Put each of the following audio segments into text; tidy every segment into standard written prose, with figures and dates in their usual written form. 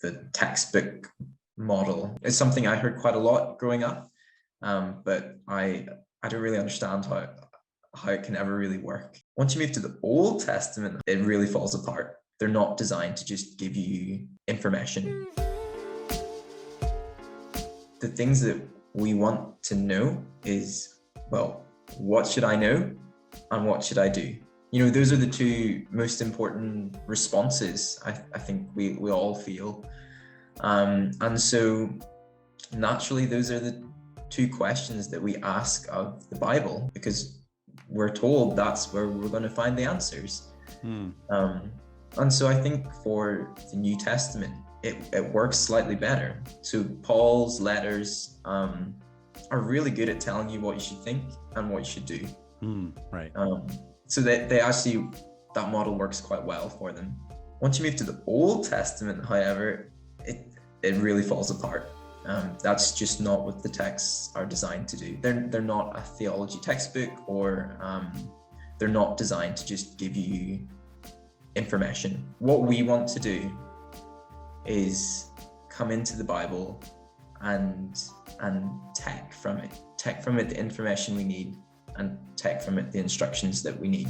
the textbook model. It's something I heard quite a lot growing up, but I don't really understand how it can ever really work. Once you move to the Old Testament, it really falls apart. They're not designed to just give you information. The things that we want to know is, well, what should I know and what should I do? You know, those are the two most important responses I think we all feel. And so naturally, those are the two questions that we ask of the Bible, because we're told that's where we're going to find the answers. And so I think for the New Testament, it works slightly better. So Paul's letters are really good at telling you what you should think and what you should do. Right. So they actually, that model works quite well for them. Once you move to the Old Testament, however, it really falls apart. That's just not what the texts are designed to do. They're not a theology textbook, or they're not designed to just give you information. What we want to do is come into the Bible and take from it the information we need, and take from it the instructions that we need.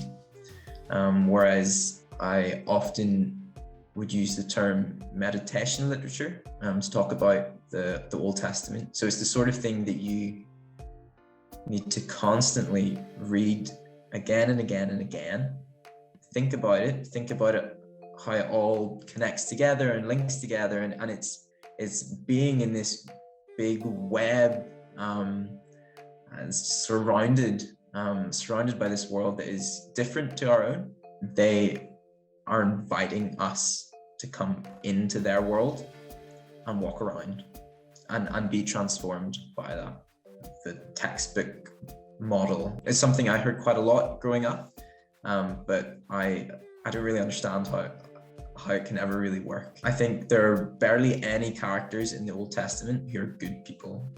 Whereas I often would use the term meditation literature to talk about the Old Testament. So it's the sort of thing that you need to constantly read again and again and again. Think about it, how it all connects together and links together, and it's being in this big web, and surrounded by this world that is different to our own. They are inviting us to come into their world and walk around and be transformed by that. The textbook model is something I heard quite a lot growing up, but I don't really understand how it can ever really work. I think there are barely any characters in the Old Testament who are good people.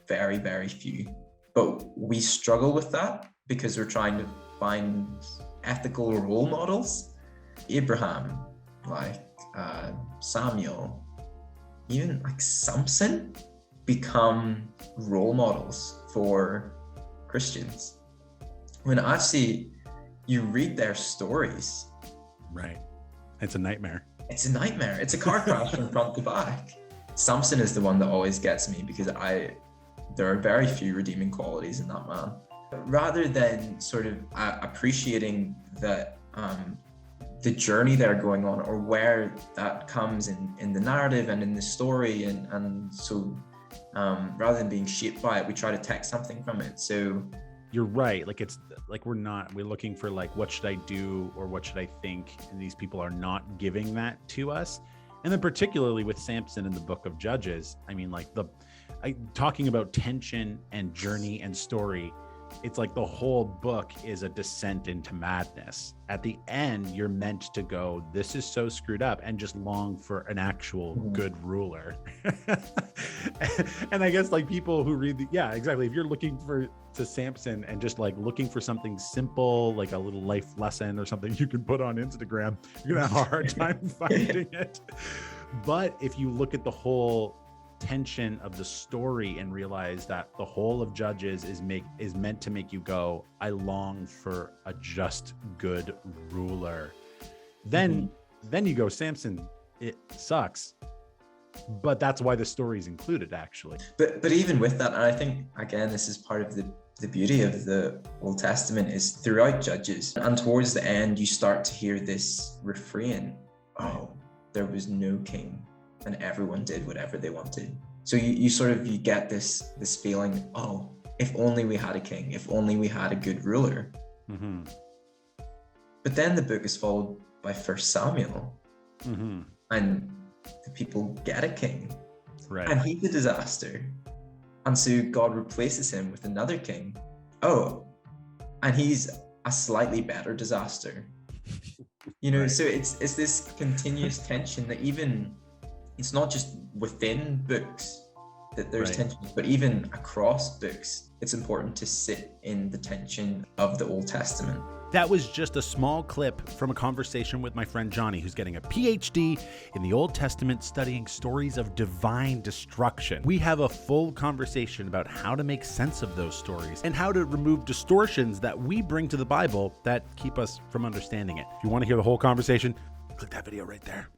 Very, very few. But we struggle with that because we're trying to find ethical role models. Abraham, like Samuel, even like Samson, become role models for Christians. When actually you read their stories, right, it's a nightmare. It's a nightmare. It's a car crash from front to back. Samson is the one that always gets me, because there are very few redeeming qualities in that man. Rather than sort of appreciating that the journey they're going on, or where that comes in the narrative and in the story, and so rather than being shaped by it, we try to take something from it. So you're right. Like, it's like we're looking for like, what should I do or what should I think? And these people are not giving that to us. And then particularly with Samson in the book of Judges, I mean, like talking about tension and journey and story, it's like the whole book is a descent into madness. At the end, you're meant to go, this is so screwed up, and just long for an actual good ruler. And I guess like people who read yeah, exactly. If you're looking to Samson and just like looking for something simple, like a little life lesson or something you can put on Instagram, you're gonna have a hard time finding it. But if you look at the whole tension of the story and realize that the whole of Judges is meant to make you go, I long for a just good ruler, then you go, Samson, it sucks, but that's why the story is included, actually. But even with that, and I think again this is part of the beauty of the Old Testament, is throughout Judges and towards the end you start to hear this refrain, oh, there was no king and everyone did whatever they wanted. So you get this feeling, oh, if only we had a king, if only we had a good ruler. But then the book is followed by 1 Samuel, and the people get a king, right, and he's a disaster, and so God replaces him with another king, and he's a slightly better disaster. Right. So it's this continuous tension that even, it's not just within books that there's tension, but even across books, it's important to sit in the tension of the Old Testament. That was just a small clip from a conversation with my friend Jonny, who's getting a PhD in the Old Testament studying stories of divine destruction. We have a full conversation about how to make sense of those stories and how to remove distortions that we bring to the Bible that keep us from understanding it. If you want to hear the whole conversation, click that video right there.